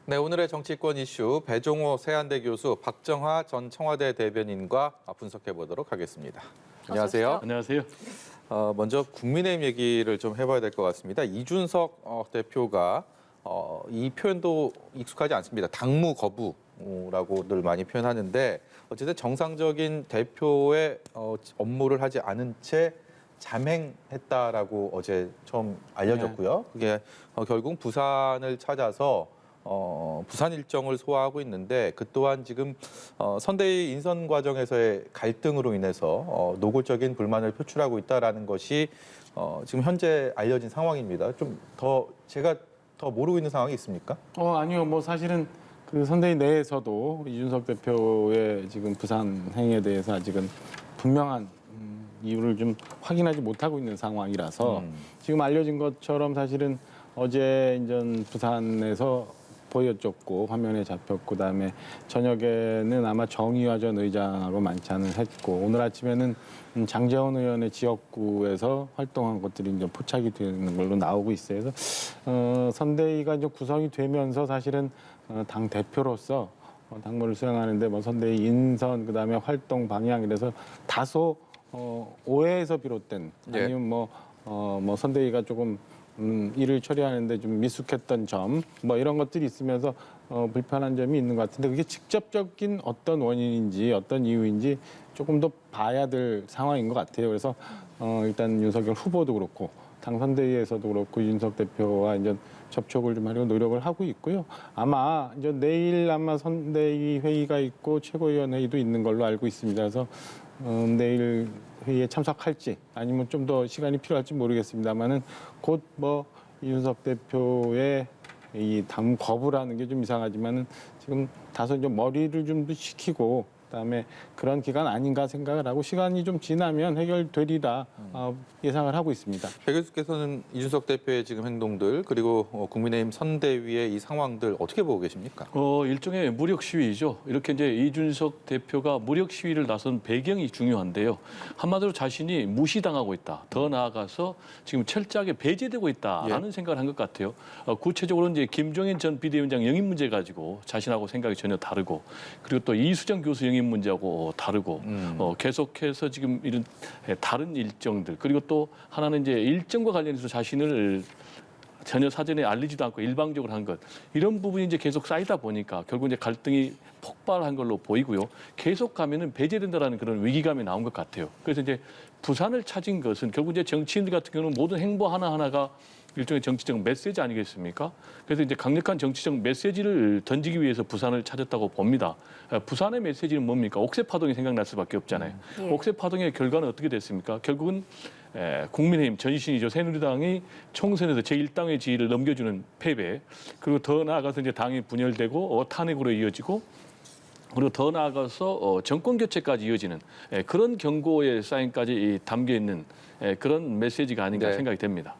네, 오늘의 정치권 이슈 배종호 세한대 교수, 박정화 전 청와대 대변인과 분석해 보도록 하겠습니다. 안녕하세요. 안녕하세요. 먼저 국민의힘 얘기를 좀 해봐야 될 것 같습니다. 이준석 대표가 이 표현도 익숙하지 않습니다. 당무 거부라고들 많이 표현하는데 어쨌든 정상적인 대표의 업무를 하지 않은 채 잠행했다라고 어제 처음 알려졌고요. 그게 결국 부산을 찾아서 부산 일정을 소화하고 있는데 그 또한 지금 선대위 인선 과정에서의 갈등으로 인해서 노골적인 불만을 표출하고 있다라는 것이 지금 현재 알려진 상황입니다. 좀 더 제가 더 모르고 있는 상황이 있습니까? 아니요. 뭐 사실은 그 선대위 내에서도 이준석 대표의 지금 부산 행위에 대해서 아직은 분명한 이유를 좀 확인하지 못하고 있는 상황이라서 지금 알려진 것처럼 사실은 어제 인전 부산에서 보여줬고 화면에 잡혔고 그다음에 저녁에는 아마 정의화 전 의장하고 만찬을 했고 오늘 아침에는 장제원 의원의 지역구에서 활동한 것들이 이제 포착이 되는 걸로 나오고 있어요. 그래서 선대위가 이제 구성이 되면서 사실은 당 대표로서 당무를 수행하는데 뭐 선대위 인선 그다음에 활동 방향 이래서 다소 오해에서 비롯된 아니면 뭐 선대위가 조금 일을 처리하는데 좀 미숙했던 점, 뭐 이런 것들이 있으면서 불편한 점이 있는 것 같은데 그게 직접적인 어떤 원인인지 어떤 이유인지 조금 더 봐야 될 상황인 것 같아요. 그래서 일단 윤석열 후보도 그렇고 당 선대위에서도 그렇고 이준석 대표와 이제 접촉을 좀 하려고 노력을 하고 있고요. 아마 이제 내일 아마 선대위 회의가 있고 최고위원회의도 있는 걸로 알고 있습니다. 그래서 내일 회의에 참석할지 아니면 좀 더 시간이 필요할지 모르겠습니다만은 곧 뭐 이준석 대표의 이 당 거부라는 게 좀 이상하지만은 지금 다소 좀 머리를 좀 더 식히고 그다음에 그런 기간 아닌가 생각을 하고 시간이 좀 지나면 해결되리라 예상을 하고 있습니다. 배 교수께서는 이준석 대표의 지금 행동들 그리고 국민의힘 선대위의 이 상황들 어떻게 보고 계십니까? 일종의 무력 시위죠. 이렇게 이제 이준석 대표가 무력 시위를 나선 배경이 중요한데요. 한마디로 자신이 무시당하고 있다. 더 나아가서 지금 철저하게 배제되고 있다라는 생각을 한 것 같아요. 구체적으로 이제 김종인 전 비대위원장 영입 문제 가지고 자신하고 생각이 전혀 다르고 그리고 또 이수정 교수 영입 문제하고 다르고 계속해서 지금 이런 다른 일정들 그리고 또 하나는 이제 일정과 관련해서 자신을 전혀 사전에 알리지도 않고 일방적으로 한 것 이런 부분이 이제 계속 쌓이다 보니까 결국 이제 갈등이 폭발한 걸로 보이고요. 계속 가면은 배제된다라는 그런 위기감이 나온 것 같아요. 그래서 이제 부산을 찾은 것은 결국 이제 정치인들 같은 경우는 모든 행보 하나하나가 일종의 정치적 메시지 아니겠습니까? 그래서 이제 강력한 정치적 메시지를 던지기 위해서 부산을 찾았다고 봅니다. 부산의 메시지는 뭡니까? 옥새 파동이 생각날 수밖에 없잖아요. 옥새 파동의 결과는 어떻게 됐습니까? 결국은 국민의힘 전신이죠. 새누리당이 총선에서 제1당의 지위를 넘겨주는 패배, 그리고 더 나아가서 이제 당이 분열되고 탄핵으로 이어지고, 그리고 더 나아가서 정권 교체까지 이어지는 그런 경고의 사인까지 담겨 있는 그런 메시지가 아닌가 생각이 됩니다.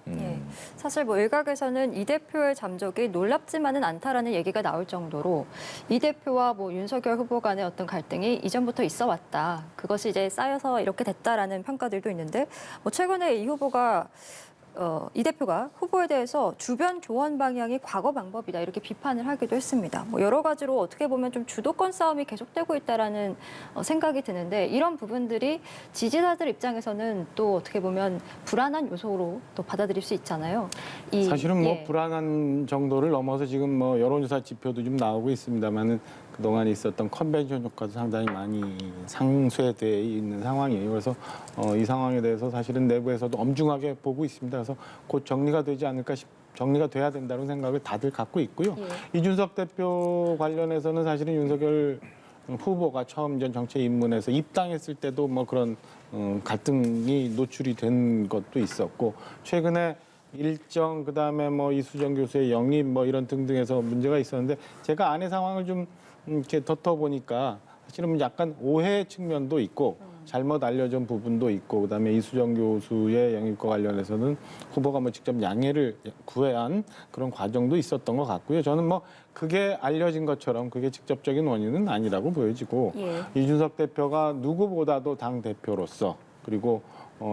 사실 뭐 일각에서는 이 대표의 잠적이 놀랍지만은 않다라는 얘기가 나올 정도로 이 대표와 뭐 윤석열 후보 간의 어떤 갈등이 이전부터 있어 왔다. 그것이 이제 쌓여서 이렇게 됐다라는 평가들도 있는데 뭐 최근에 이 후보가 이 대표가 후보에 대해서 주변 조언 방향이 과거 방법이다 이렇게 비판을 하기도 했습니다. 뭐 여러 가지로 어떻게 보면 좀 주도권 싸움이 계속되고 있다라는 생각이 드는데 이런 부분들이 지지자들 입장에서는 또 어떻게 보면 불안한 요소로 또 받아들일 수 있잖아요. 사실은 뭐 불안한 정도를 넘어서 지금 뭐 여론조사 지표도 좀 나오고 있습니다만은 그동안 있었던 컨벤션 효과도 상당히 많이 상쇄되어 있는 상황이에요. 그래서 이 상황에 대해서 사실은 내부에서도 엄중하게 보고 있습니다. 그래서 곧 정리가 되지 않을까 정리가 돼야 된다는 생각을 다들 갖고 있고요. 이준석 대표 관련해서는 사실은 윤석열 후보가 처음 전 정치 입문해서 입당했을 때도 뭐 그런 갈등이 노출이 된 것도 있었고 최근에 일정 그다음에 뭐 이수정 교수의 영입 뭐 이런 등등해서 문제가 있었는데 제가 안의 상황을 좀 이렇게 덧어보니까 사실은 약간 오해 측면도 있고 잘못 알려진 부분도 있고 그다음에 이수정 교수의 영입과 관련해서는 후보가 뭐 직접 양해를 구한 그런 과정도 있었던 것 같고요. 저는 뭐 그게 알려진 것처럼 그게 직접적인 원인은 아니라고 보여지고 이준석 대표가 누구보다도 당 대표로서 그리고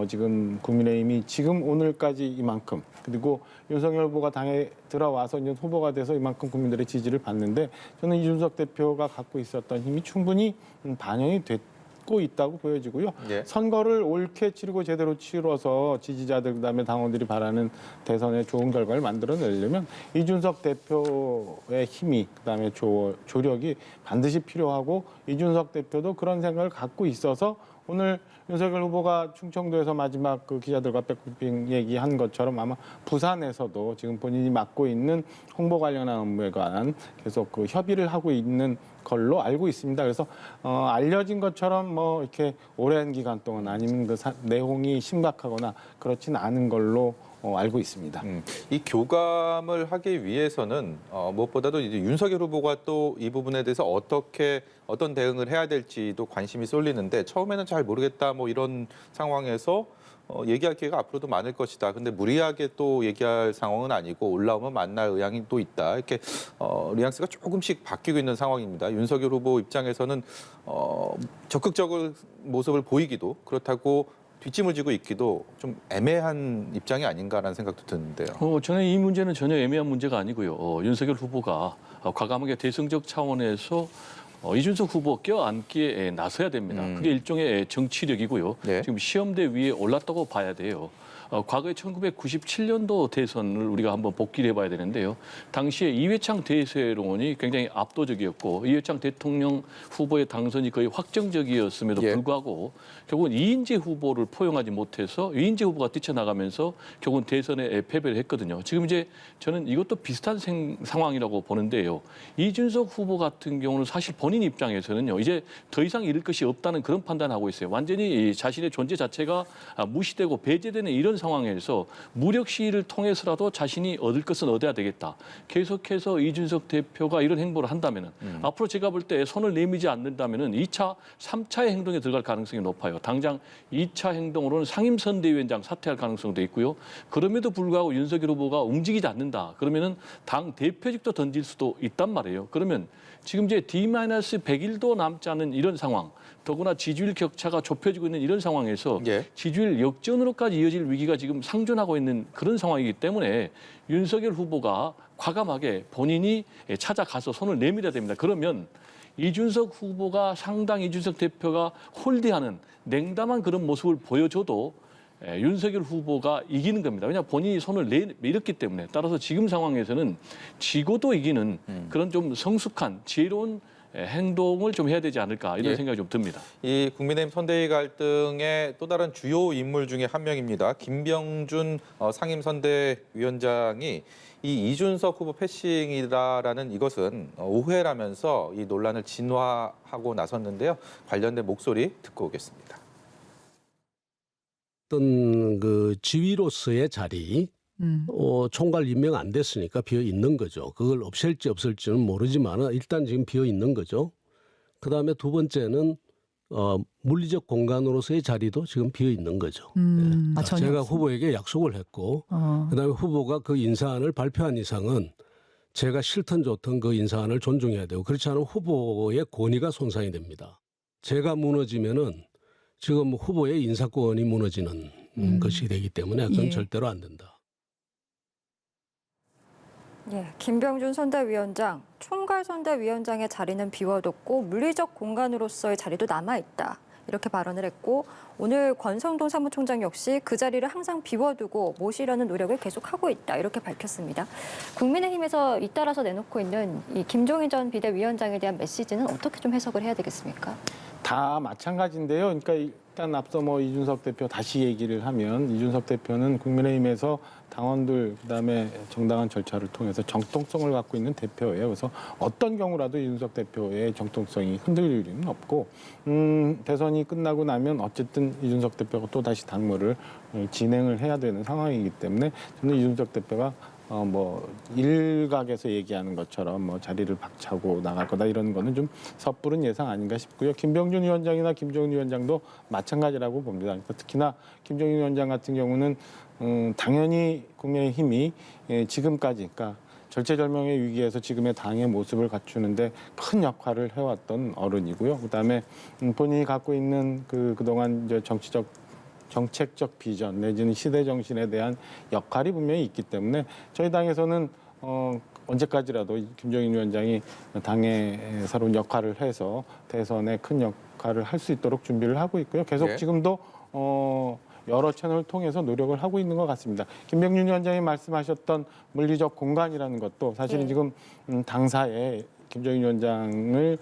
지금 국민의힘이 지금 오늘까지 이만큼 그리고 윤석열 후보가 당에 들어와서 이제 후보가 돼서 이만큼 국민들의 지지를 받는데 저는 이준석 대표가 갖고 있었던 힘이 충분히 반영이 됐고 있다고 보여지고요. 예. 선거를 옳게 치르고 제대로 치러서 지지자들 그다음에 당원들이 바라는 대선에 좋은 결과를 만들어내려면 이준석 대표의 힘이 그다음에 조력이 반드시 필요하고 이준석 대표도 그런 생각을 갖고 있어서 오늘 윤석열 후보가 충청도에서 마지막 그 기자들과 백브리핑 얘기한 것처럼 아마 부산에서도 지금 본인이 맡고 있는 홍보 관련한 업무에 관한 계속 그 협의를 하고 있는 걸로 알고 있습니다. 그래서 알려진 것처럼 뭐 이렇게 오랜 기간 동안 아니면 그 내용이 심각하거나 그렇진 않은 걸로 알고 있습니다. 이 교감을 하기 위해서는 무엇보다도 이제 윤석열 후보가 또 이 부분에 대해서 어떤 대응을 해야 될지도 관심이 쏠리는데 처음에는 잘 모르겠다 뭐 이런 상황에서 얘기할 기회가 앞으로도 많을 것이다. 근데 무리하게 또 얘기할 상황은 아니고 올라오면 만날 의향이 또 있다. 이렇게 뉘앙스가 조금씩 바뀌고 있는 상황입니다. 윤석열 후보 입장에서는 적극적인 모습을 보이기도 그렇다고 뒷짐을 지고 있기도 좀 애매한 입장이 아닌가라는 생각도 드는데요. 저는 이 문제는 전혀 애매한 문제가 아니고요. 윤석열 후보가 과감하게 대승적 차원에서 이준석 후보 껴안기에 나서야 됩니다. 그게 일종의 정치력이고요. 네. 지금 시험대 위에 올랐다고 봐야 돼요. 과거에 1997년도 대선을 우리가 한번 복기를 해봐야 되는데요. 당시에 이회창 대세론이 굉장히 압도적이었고 이회창 대통령 후보의 당선이 거의 확정적이었음에도 예. 불구하고 불구하고 결국은 이인재 후보를 포용하지 못해서 이인재 후보가 뛰쳐나가면서 결국은 대선에 패배를 했거든요. 지금 이제 저는 이것도 비슷한 상황이라고 보는데요. 이준석 후보 같은 경우는 사실 본인 입장에서는요. 이제 더 이상 잃을 것이 없다는 그런 판단을 하고 있어요. 완전히 자신의 존재 자체가 무시되고 배제되는 이런 상황에서 무력 시위를 통해서라도 자신이 얻을 것은 얻어야 되겠다. 계속해서 이준석 대표가 이런 행보를 한다면은 앞으로 제가 볼 때 손을 내밀지 않는다면은 2차, 3차의 행동에 들어갈 가능성이 높아요. 당장 2차 행동으로는 상임선대위원장 사퇴할 가능성도 있고요. 그럼에도 불구하고 윤석열 후보가 움직이지 않는다. 그러면은 당 대표직도 던질 수도 있단 말이에요. 그러면 지금 이제 D-100일도 남지 않은 이런 상황, 더구나 지지율 격차가 좁혀지고 있는 이런 상황에서 예. 지지율 역전으로까지 이어질 위기가 지금 상존하고 있는 그런 상황이기 때문에 윤석열 후보가 과감하게 본인이 찾아가서 손을 내밀어야 됩니다. 그러면 이준석 후보가 상당히 이준석 대표가 홀대하는 냉담한 그런 모습을 보여줘도 윤석열 후보가 이기는 겁니다. 왜냐하면 본인이 손을 내밀었기 때문에. 따라서 지금 상황에서는 지고도 이기는 그런 좀 성숙한 지혜로운 행동을 좀 해야 되지 않을까 이런 예. 생각이 좀 듭니다. 이 국민의힘 선대위 갈등의 또 다른 주요 인물 중에 한 명입니다. 김병준 상임선대위원장이 이 이준석 후보 패싱이다라는 이것은 오해라면서 이 논란을 진화하고 나섰는데요. 관련된 목소리 듣고 오겠습니다. 어떤 그 지위로서의 자리, 총괄 임명 안 됐으니까 비어 있는 거죠. 그걸 없앨지 없을지는 모르지만 일단 지금 비어 있는 거죠. 그다음에 두 번째는 물리적 공간으로서의 자리도 지금 비어 있는 거죠. 네. 전혀 제가 없습니다. 후보에게 약속을 했고 그다음에 후보가 그 인사안을 발표한 이상은 제가 싫든 좋든 그 인사안을 존중해야 되고 그렇지 않으면 후보의 권위가 손상이 됩니다. 제가 무너지면은 지금 후보의 인사권이 무너지는 것이 되기 때문에 그건 예. 절대로 안 된다. 예, 김병준 선대위원장, 총괄 선대위원장의 자리는 비워뒀고 물리적 공간으로서의 자리도 남아있다. 이렇게 발언을 했고 오늘 권성동 사무총장 역시 그 자리를 항상 비워두고 모시려는 노력을 계속하고 있다. 이렇게 밝혔습니다. 국민의힘에서 잇따라서 내놓고 있는 이 김종인 전 비대위원장에 대한 메시지는 어떻게 좀 해석을 해야 되겠습니까? 다 마찬가지인데요. 그러니까 일단 앞서 뭐 이준석 대표 다시 얘기를 하면 이준석 대표는 국민의힘에서 당원들 그다음에 정당한 절차를 통해서 정통성을 갖고 있는 대표예요. 그래서 어떤 경우라도 이준석 대표의 정통성이 흔들릴 일은 없고 대선이 끝나고 나면 어쨌든 이준석 대표가 또 다시 당무를 진행을 해야 되는 상황이기 때문에 저는 이준석 대표가 뭐 일각에서 얘기하는 것처럼 뭐 자리를 박차고 나갈 거다 이런 거는 좀 섣부른 예상 아닌가 싶고요. 김병준 위원장이나 김종인 위원장도 마찬가지라고 봅니다. 그러니까 특히나 김종인 위원장 같은 경우는 당연히 국민의힘이 지금까지 그러니까 절체절명의 위기에서 지금의 당의 모습을 갖추는데 큰 역할을 해왔던 어른이고요. 그다음에 본인이 갖고 있는 그동안 이제 정치적 정책적 비전 내지는 시대 정신에 대한 역할이 분명히 있기 때문에 저희 당에서는 언제까지라도 김정인 위원장이 당의 새로운 역할을 해서 대선에 큰 역할을 할 수 있도록 준비를 하고 있고요. 계속 네. 지금도 여러 채널을 통해서 노력을 하고 있는 것 같습니다. 김병준 위원장이 말씀하셨던 물리적 공간이라는 것도 사실은 네. 지금 당사에 김정인 위원장을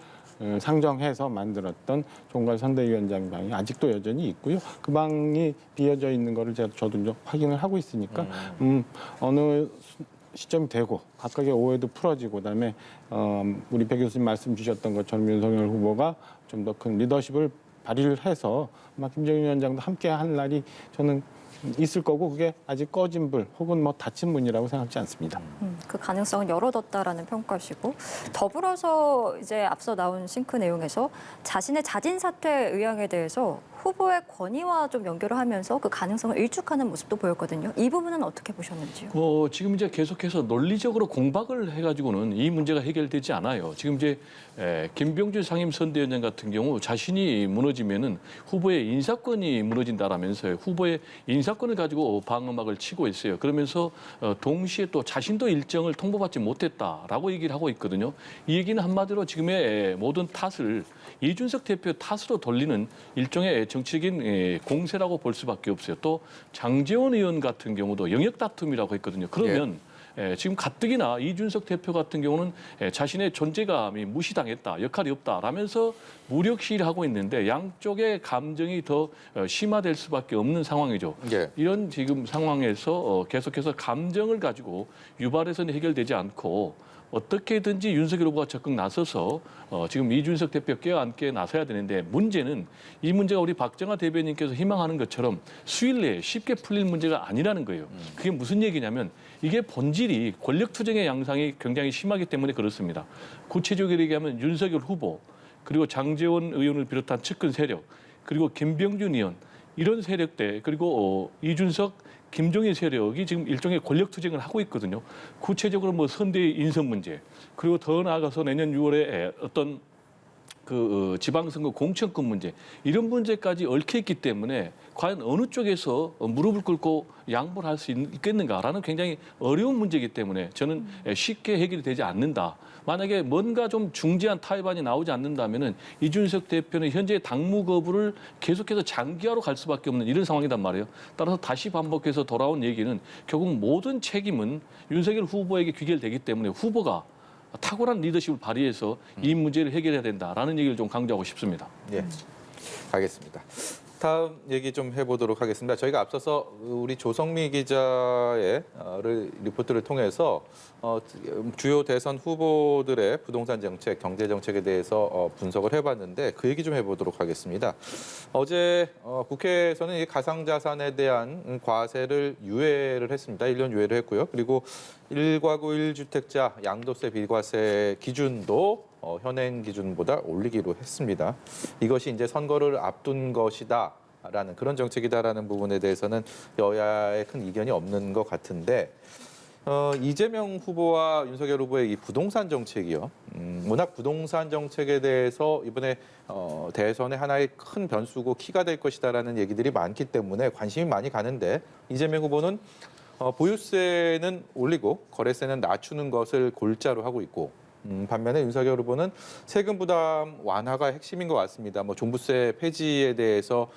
상정해서 만들었던 종괄 선대위원장방이 아직도 여전히 있고요. 그 방이 비어져 있는 거를 저도 좀 확인을 하고 있으니까 어느 시점이 되고 각각의 오해도 풀어지고 그다음에 우리 배 교수님 말씀 주셨던 것처럼 윤석열 후보가 좀 더 큰 리더십을 발휘를 해서 아마 김정인 위원장도 함께 할 날이 저는 있을 거고 그게 아직 꺼진 불 혹은 뭐 닫힌 문이라고 생각하지 않습니다. 그 가능성은 열어뒀다라는 평가시고 더불어서 이제 앞서 나온 싱크 내용에서 자신의 자진 사퇴 의향에 대해서 후보의 권위와 좀 연결을 하면서 그 가능성을 일축하는 모습도 보였거든요. 이 부분은 어떻게 보셨는지요? 지금 이제 계속해서 논리적으로 공박을 해가지고는 이 문제가 해결되지 않아요. 지금 이제 김병준 상임선대위원장 같은 경우 자신이 무너지면은 후보의 인사권이 무너진다라면서요. 후보의 인사권을 가지고 방어막을 치고 있어요. 그러면서 동시에 또 자신도 일정을 통보받지 못했다라고 얘기를 하고 있거든요. 이 얘기는 한마디로 지금의 모든 탓을 이준석 대표 탓으로 돌리는 일종의 정치적인 공세라고 볼 수밖에 없어요. 또 장제원 의원 같은 경우도 영역 다툼이라고 했거든요. 그러면 지금 가뜩이나 이준석 대표 같은 경우는 자신의 존재감이 무시당했다, 역할이 없다라면서 무력 시위를 하고 있는데 양쪽의 감정이 더 심화될 수밖에 없는 상황이죠. 예. 이런 지금 상황에서 계속해서 감정을 가지고 유발해서는 해결되지 않고 어떻게든지 윤석열 후보가 적극 나서서 지금 이준석 대표 껴안게 나서야 되는데 문제는 이 문제가 우리 박정아 대변인께서 희망하는 것처럼 수일 내에 쉽게 풀릴 문제가 아니라는 거예요. 그게 무슨 얘기냐면 이게 본질이 권력 투쟁의 양상이 굉장히 심하기 때문에 그렇습니다. 구체적으로 얘기하면 윤석열 후보 그리고 장제원 의원을 비롯한 측근 세력 그리고 김병준 의원 이런 세력대 그리고 이준석 김종인 세력이 지금 일종의 권력 투쟁을 하고 있거든요. 구체적으로 뭐 선대위 인선 문제, 그리고 더 나아가서 내년 6월에 어떤 그 지방선거 공천권 문제 이런 문제까지 얽혀 있기 때문에 과연 어느 쪽에서 무릎을 꿇고 양보를 할 수 있겠는가라는 굉장히 어려운 문제이기 때문에 저는 쉽게 해결이 되지 않는다. 만약에 뭔가 좀 중재안 타협안이 나오지 않는다면은 이준석 대표는 현재 당무 거부를 계속해서 장기화로 갈 수밖에 없는 이런 상황이단 말이에요. 따라서 다시 반복해서 돌아온 얘기는 결국 모든 책임은 윤석열 후보에게 귀결되기 때문에 후보가 탁월한 리더십을 발휘해서 이 문제를 해결해야 된다라는 얘기를 좀 강조하고 싶습니다. 예, 알겠습니다. 다음 얘기 좀 해보도록 하겠습니다. 저희가 앞서서 우리 조성미 기자의 리포트를 통해서 주요 대선 후보들의 부동산 정책, 경제 정책에 대해서 분석을 해봤는데 그 얘기 좀 해보도록 하겠습니다. 어제 국회에서는 이 가상자산에 대한 과세를 유예를 했습니다. 1년 유예를 했고요. 그리고 1가구 1주택자 양도세 비과세 기준도 현행 기준보다 올리기로 했습니다. 이것이 이제 선거를 앞둔 것이다라는 그런 정책이다라는 부분에 대해서는 여야의 큰 이견이 없는 것 같은데 이재명 후보와 윤석열 후보의 이 부동산 정책이요. 워낙 부동산 정책에 대해서 이번에 대선의 하나의 큰 변수고 키가 될 것이다라는 얘기들이 많기 때문에 관심이 많이 가는데 이재명 후보는 보유세는 올리고 거래세는 낮추는 것을 골자로 하고 있고 반면에 윤석열 후보는 세금 부담 완화가 핵심인 것 같습니다. 뭐 종부세 폐지에 대해서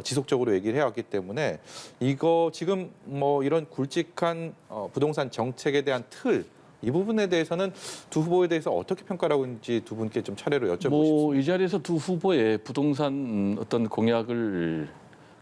지속적으로 얘기를 해왔기 때문에 이거 지금 뭐 이런 굵직한 부동산 정책에 대한 틀 이 부분에 대해서는 두 후보에 대해서 어떻게 평가를 하고 있는지 두 분께 좀 차례로 여쭤보고 싶습니다. 이 자리에서 두 후보의 부동산 어떤 공약을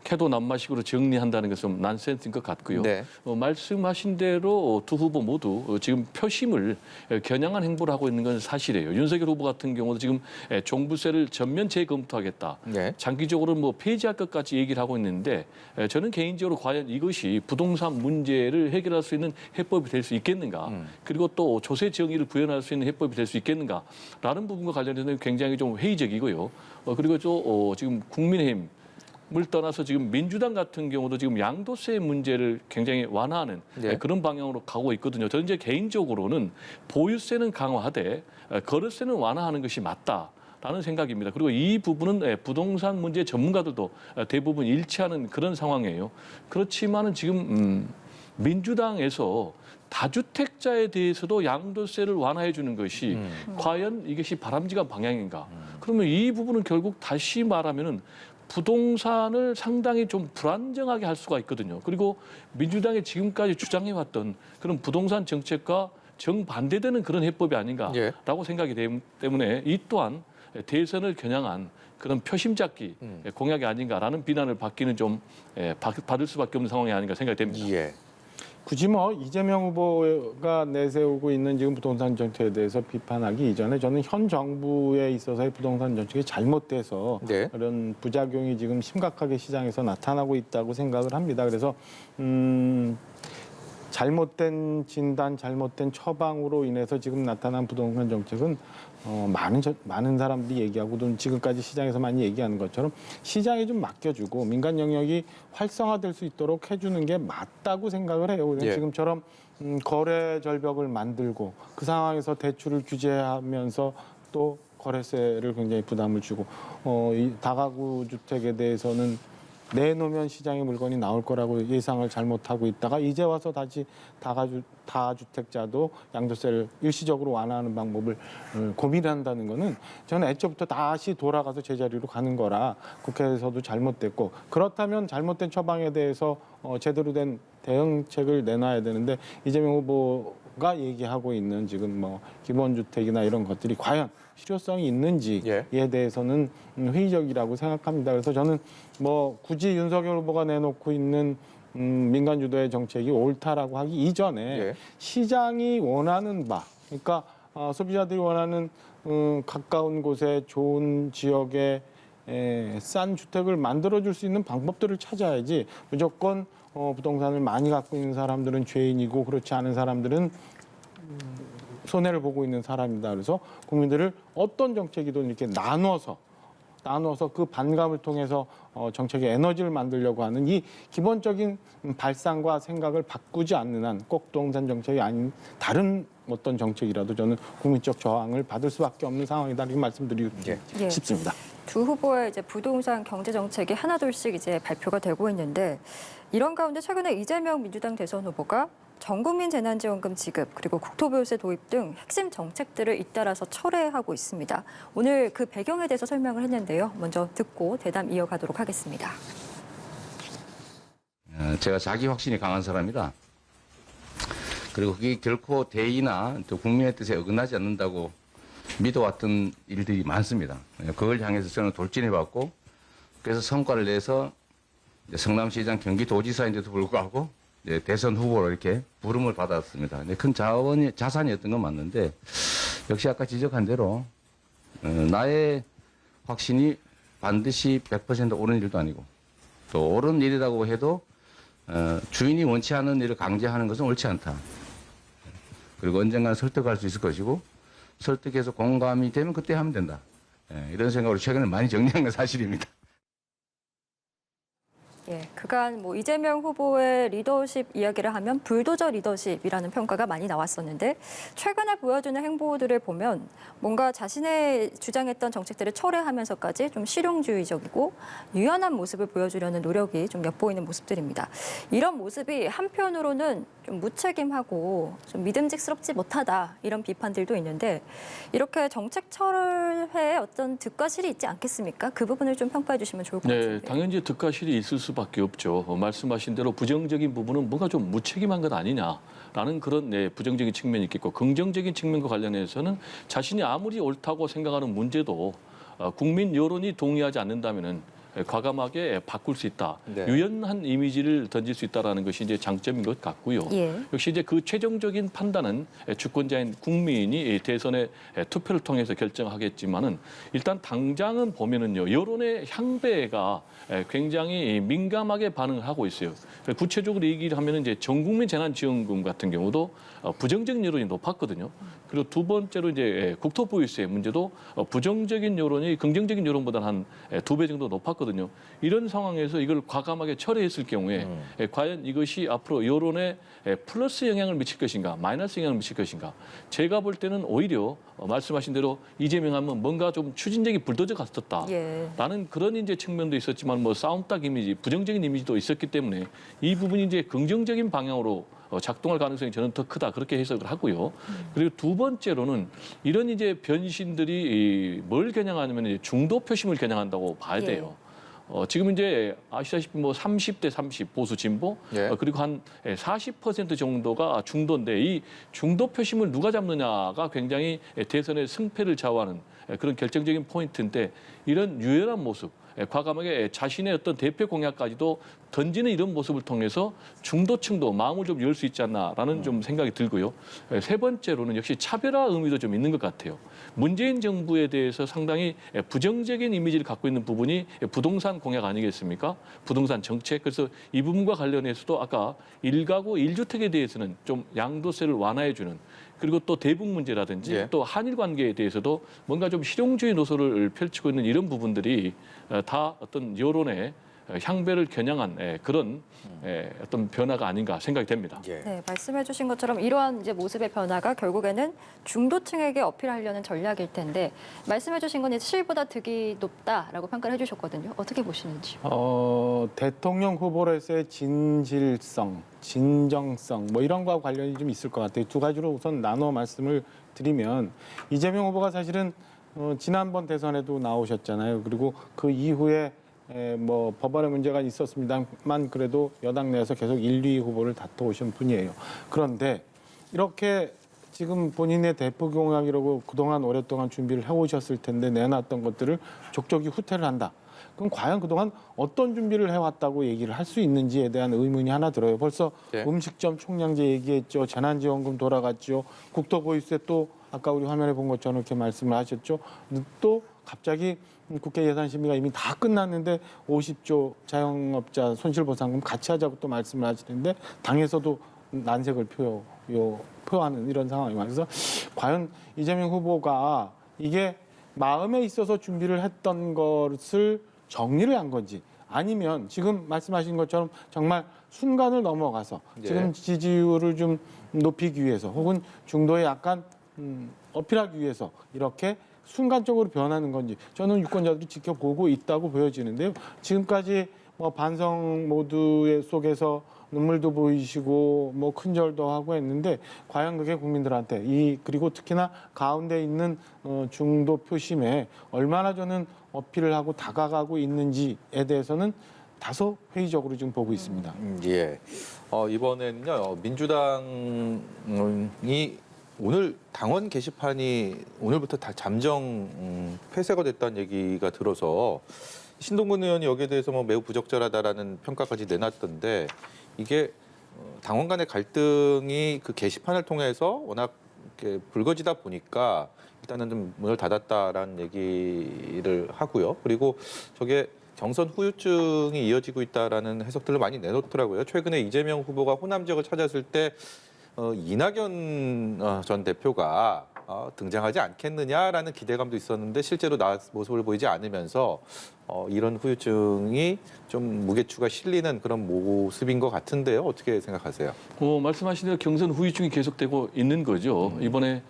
캐도 남마식으로 정리한다는 것은 난센스인 것 같고요. 네. 말씀하신 대로 두 후보 모두 지금 표심을 겨냥한 행보를 하고 있는 건 사실이에요. 윤석열 후보 같은 경우도 지금 종부세를 전면 재검토하겠다. 네. 장기적으로 뭐 폐지할 것까지 얘기를 하고 있는데 저는 개인적으로 과연 이것이 부동산 문제를 해결할 수 있는 해법이 될 수 있겠는가. 그리고 또 조세 정의를 구현할 수 있는 해법이 될 수 있겠는가라는 부분과 관련해서는 굉장히 좀 회의적이고요. 그리고 지금 국민의힘 물 떠나서 지금 민주당 같은 경우도 지금 양도세 문제를 굉장히 완화하는 네. 그런 방향으로 가고 있거든요. 저는 이제 개인적으로는 보유세는 강화하되 거래세는 완화하는 것이 맞다. 라는 생각입니다. 그리고 이 부분은 부동산 문제 전문가들도 대부분 일치하는 그런 상황이에요. 그렇지만은 지금 민주당에서 다주택자에 대해서도 양도세를 완화해 주는 것이 과연 이것이 바람직한 방향인가? 그러면 이 부분은 결국 다시 말하면은 부동산을 상당히 좀 불안정하게 할 수가 있거든요. 그리고 민주당이 지금까지 주장해왔던 그런 부동산 정책과 정반대되는 그런 해법이 아닌가라고 생각이 되기 때문에 이 또한 대선을 겨냥한 그런 표심 잡기 공약이 아닌가라는 비난을 받기는 좀 받을 수밖에 없는 상황이 아닌가 생각이 됩니다. 예. 굳이 뭐 이재명 후보가 내세우고 있는 지금 부동산 정책에 대해서 비판하기 이전에 저는 현 정부에 있어서의 부동산 정책이 잘못돼서 네. 그런 부작용이 지금 심각하게 시장에서 나타나고 있다고 생각을 합니다. 그래서 잘못된 진단, 잘못된 처방으로 인해서 지금 나타난 부동산 정책은 많은 사람들이 얘기하고 또 지금까지 시장에서 많이 얘기하는 것처럼 시장에 좀 맡겨주고 민간 영역이 활성화될 수 있도록 해주는 게 맞다고 생각을 해요. 예. 지금처럼 거래 절벽을 만들고 그 상황에서 대출을 규제하면서 또 거래세를 굉장히 부담을 주고 이 다가구 주택에 대해서는 내놓으면 시장에 물건이 나올 거라고 예상을 잘못하고 있다가 이제 와서 다시 다주택자도 양도세를 일시적으로 완화하는 방법을 고민한다는 거는 저는 애초부터 다시 돌아가서 제자리로 가는 거라 국회에서도 잘못됐고 그렇다면 잘못된 처방에 대해서 제대로 된 대응책을 내놔야 되는데 이재명 후보가 얘기하고 있는 지금 뭐 기본주택이나 이런 것들이 과연 실효성이 있는지에 대해서는 회의적이라고 생각합니다. 그래서 저는 뭐 굳이 윤석열 후보가 내놓고 있는 민간 주도의 정책이 옳다라고 하기 이전에 시장이 원하는 바, 그러니까 소비자들이 원하는 가까운 곳에 좋은 지역에 싼 주택을 만들어줄 수 있는 방법들을 찾아야지 무조건 부동산을 많이 갖고 있는 사람들은 죄인이고 그렇지 않은 사람들은 손해를 보고 있는 사람이다. 그래서 국민들을 어떤 정책이든 이렇게 나눠서 그 반감을 통해서 정책의 에너지를 만들려고 하는 이 기본적인 발상과 생각을 바꾸지 않는 한 꼭 부동산 정책이 아닌 다른 어떤 정책이라도 저는 국민적 저항을 받을 수밖에 없는 상황이다 이렇게 말씀드리고 싶습니다. 두 후보의 이제 부동산 경제 정책이 하나둘씩 이제 발표가 되고 있는데 이런 가운데 최근에 이재명 민주당 대선 후보가 전국민 재난지원금 지급 그리고 국토보유세 도입 등 핵심 정책들을 잇따라서 철회하고 있습니다. 오늘 그 배경에 대해서 설명을 했는데요. 먼저 듣고 대담 이어가도록 하겠습니다. 제가 자기 확신이 강한 사람이다. 그리고 그게 결코 대의나 또 국민의 뜻에 어긋나지 않는다고 믿어왔던 일들이 많습니다. 그걸 향해서 저는 돌진해봤고 그래서 성과를 내서 성남시장 경기도지사인데도 불구하고 대선 후보로 이렇게 부름을 받았습니다. 큰 자산이었던 건 맞는데 역시 아까 지적한 대로 나의 확신이 반드시 100% 옳은 일도 아니고 또 옳은 일이라고 해도 주인이 원치 않은 일을 강제하는 것은 옳지 않다. 그리고 언젠가는 설득할 수 있을 것이고 설득해서 공감이 되면 그때 하면 된다. 이런 생각으로 최근에 많이 정리한 건 사실입니다. 예, 그간 뭐 이재명 후보의 리더십 이야기를 하면 불도저 리더십이라는 평가가 많이 나왔었는데 최근에 보여주는 행보들을 보면 뭔가 자신의 주장했던 정책들을 철회하면서까지 좀 실용주의적이고 유연한 모습을 보여주려는 노력이 좀 엿보이는 모습들입니다. 이런 모습이 한편으로는 좀 무책임하고 좀 믿음직스럽지 못하다 이런 비판들도 있는데 이렇게 정책 철회에 어떤 득과실이 있지 않겠습니까? 그 부분을 좀 평가해 주시면 좋을 것 같은데. 네, 당연히 득과실이 있을 수밖에 없죠. 말씀하신 대로 부정적인 부분은 뭔가 좀 무책임한 것 아니냐라는 그런 부정적인 측면이 있겠고 긍정적인 측면과 관련해서는 자신이 아무리 옳다고 생각하는 문제도 국민 여론이 동의하지 않는다면은 과감하게 바꿀 수 있다. 유연한 이미지를 던질 수 있다라는 것이 이제 장점인 것 같고요. 역시 이제 그 최종적인 판단은 주권자인 국민이 대선의 투표를 통해서 결정하겠지만은 일단 당장은 보면은요 여론의 향배가 굉장히 민감하게 반응을 하고 있어요. 구체적으로 얘기를 하면은 이제 전국민 재난지원금 같은 경우도 부정적인 여론이 높았거든요. 그리고 두 번째로 이제 국토보유세 문제도 부정적인 여론이 긍정적인 여론보다는 한 2배 정도 높았거든요. 이런 상황에서 이걸 과감하게 철회했을 경우에 과연 이것이 앞으로 여론에 플러스 영향을 미칠 것인가, 마이너스 영향을 미칠 것인가. 제가 볼 때는 오히려 말씀하신 대로 이재명 하면 뭔가 좀 추진력이 불도저 같았다. 예. 라는 그런 이제 측면도 있었지만 뭐 싸움닭 이미지, 부정적인 이미지도 있었기 때문에 이 부분이 이제 긍정적인 방향으로 작동할 가능성이 저는 더 크다 그렇게 해석을 하고요. 그리고 두 번째로는 이런 이제 변신들이 뭘 겨냥하냐면 이제 중도 표심을 겨냥한다고 봐야 돼요. 지금 이제 아시다시피 뭐 30대 30 보수 진보 예. 그리고 한 40% 정도가 중도인데 이 중도 표심을 누가 잡느냐가 굉장히 대선의 승패를 좌우하는 그런 결정적인 포인트인데 이런 유연한 모습 과감하게 자신의 어떤 대표 공약까지도 던지는 이런 모습을 통해서 중도층도 마음을 좀 열 수 있지 않나라는 좀 생각이 들고요. 세 번째로는 역시 차별화 의미도 좀 있는 것 같아요. 문재인 정부에 대해서 상당히 부정적인 이미지를 갖고 있는 부분이 부동산 공약 아니겠습니까? 부동산 정책. 그래서 이 부분과 관련해서도 아까 1가구 1주택에 대해서는 좀 양도세를 완화해주는 그리고 또 대북 문제라든지 예. 또 한일 관계에 대해서도 뭔가 좀 실용주의 노선을 펼치고 있는 이런 부분들이 다 어떤 여론의 향배를 겨냥한 그런 어떤 변화가 아닌가 생각이 됩니다. 예. 네, 말씀해 주신 것처럼 이러한 이제 모습의 변화가 결국에는 중도층에게 어필하려는 전략일 텐데 말씀해 주신 건 실보다 득이 높다라고 평가를 해 주셨거든요. 어떻게 보시는지요? 대통령 후보로서의 진실성, 진정성 뭐 이런 거와 관련이 좀 있을 것 같아요. 두 가지로 우선 나눠 말씀을 드리면 이재명 후보가 사실은 지난번 대선에도 나오셨잖아요. 그리고 그 이후에 뭐 법안의 문제가 있었습니다만 그래도 여당 내에서 계속 1, 2 후보를 다퉈오신 분이에요. 그런데 이렇게 지금 본인의 대표 공약이라고 그동안 오랫동안 준비를 해오셨을 텐데 내놨던 것들을 족족이 후퇴를 한다. 그럼 과연 그동안 어떤 준비를 해왔다고 얘기를 할 수 있는지에 대한 의문이 하나 들어요. 벌써 예. 음식점 총량제 얘기했죠. 재난지원금 돌아갔죠. 국토보유세 또 아까 우리 화면에 본 것처럼 이렇게 말씀을 하셨죠. 또 갑자기 국회 예산심의가 이미 다 끝났는데 50조 자영업자 손실보상금 같이 하자고 또 말씀을 하시는데 당에서도 난색을 표하는 이런 상황이고 그래서 과연 이재명 후보가 이게 마음에 있어서 준비를 했던 것을 정리를 한 건지 아니면 지금 말씀하신 것처럼 정말 순간을 넘어가서 지금 지지율을 좀 높이기 위해서 혹은 중도에 약간 어필하기 위해서 이렇게 순간적으로 변하는 건지 저는 유권자들이 지켜보고 있다고 보여지는데요. 지금까지 뭐 반성 모드 속에서 눈물도 보이시고 뭐 큰절도 하고 했는데 과연 그게 국민들한테 그리고 특히나 가운데 있는 중도 표심에 얼마나 저는 어필을 하고 다가가고 있는지에 대해서는 다소 회의적으로 지금 보고 있습니다. 예. 이번에는요 민주당이 오늘 당원 게시판이 오늘부터 다 잠정 폐쇄가 됐다는 얘기가 들어서 신동근 의원이 여기에 대해서 뭐 매우 부적절하다라는 평가까지 내놨던데 이게 당원 간의 갈등이 그 게시판을 통해서 워낙 이렇게 불거지다 보니까 일단은 좀 문을 닫았다라는 얘기를 하고요. 그리고 저게 경선 후유증이 이어지고 있다라는 해석들을 많이 내놓더라고요. 최근에 이재명 후보가 호남 지역을 찾았을 때 이낙연 전 대표가 등장하지 않겠느냐라는 기대감도 있었는데 실제로 모습을 보이지 않으면서 이런 후유증이 좀 무게추가 실리는 그런 모습인 것 같은데요. 어떻게 생각하세요? 말씀하신 대로 경선 후유증이 계속되고 있는 거죠. 이번에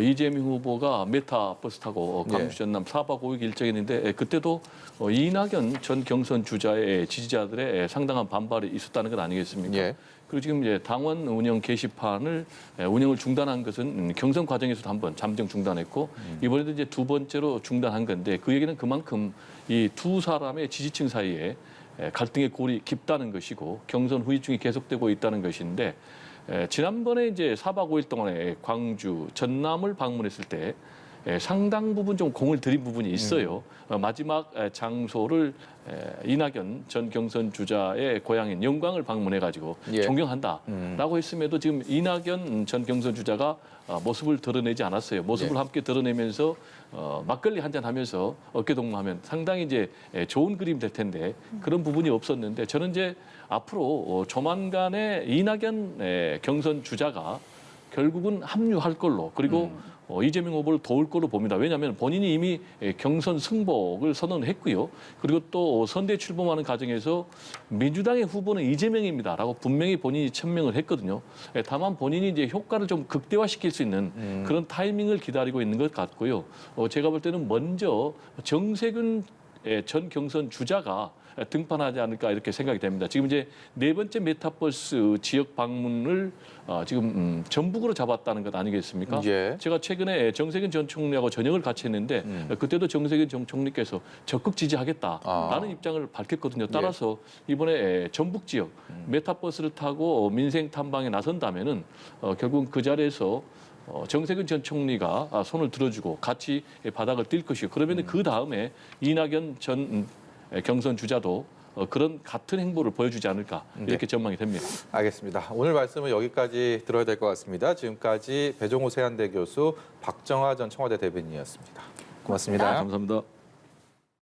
이재명 후보가 메타버스 타고 광주 전남 4박 5일 일정했는데 그때도 이낙연 전 경선 주자의 지지자들의 상당한 반발이 있었다는 것 아니겠습니까? 예. 그리고 지금 이제 당원 운영 게시판을 운영을 중단한 것은 경선 과정에서도 한번 잠정 중단했고 이번에도 이제 두 번째로 중단한 건데 그 얘기는 그만큼 이 두 사람의 지지층 사이에 갈등의 골이 깊다는 것이고 경선 후유증이 계속되고 있다는 것인데 지난번에 이제 4박 5일 동안에 광주, 전남을 방문했을 때 상당 부분 좀 공을 들인 부분이 있어요. 마지막 장소를 이낙연 전 경선 주자의 고향인 영광을 방문해가지고 예. 존경한다라고 했음에도 지금 이낙연 전 경선 주자가 모습을 드러내지 않았어요. 모습을 예. 함께 드러내면서 막걸리 한잔 하면서 어깨동무하면 상당히 이제 좋은 그림 될 텐데 그런 부분이 없었는데 저는 이제 앞으로 조만간에 이낙연 경선 주자가 결국은 합류할 걸로 그리고 이재명 후보를 도울 거로 봅니다. 왜냐하면 본인이 이미 경선 승복을 선언했고요. 그리고 또 선대에 출범하는 과정에서 민주당의 후보는 이재명입니다라고 분명히 본인이 천명을 했거든요. 다만 본인이 이제 효과를 좀 극대화시킬 수 있는 그런 타이밍을 기다리고 있는 것 같고요. 제가 볼 때는 먼저 정세균 전 경선 주자가 등판하지 않을까 이렇게 생각이 됩니다. 지금 이제 네 번째 메타버스 지역 방문을 지금 전북으로 잡았다는 것 아니겠습니까? 예. 제가 최근에 정세균 전 총리하고 저녁을 같이 했는데 그때도 정세균 전 총리께서 적극 지지하겠다라는 입장을 밝혔거든요. 따라서 이번에 전북 지역 메타버스를 타고 민생 탐방에 나선다면은 결국은 그 자리에서 정세균 전 총리가 손을 들어주고 같이 바닥을 뛸 것이고 그러면 그 다음에 이낙연 전 경선 주자도 그런 같은 행보를 보여주지 않을까 이렇게 전망이 됩니다. 알겠습니다. 오늘 말씀은 여기까지 들어야 될 것 같습니다. 지금까지 배종호 세한대 교수, 박정하 전 청와대 대변인이었습니다. 고맙습니다. 감사합니다.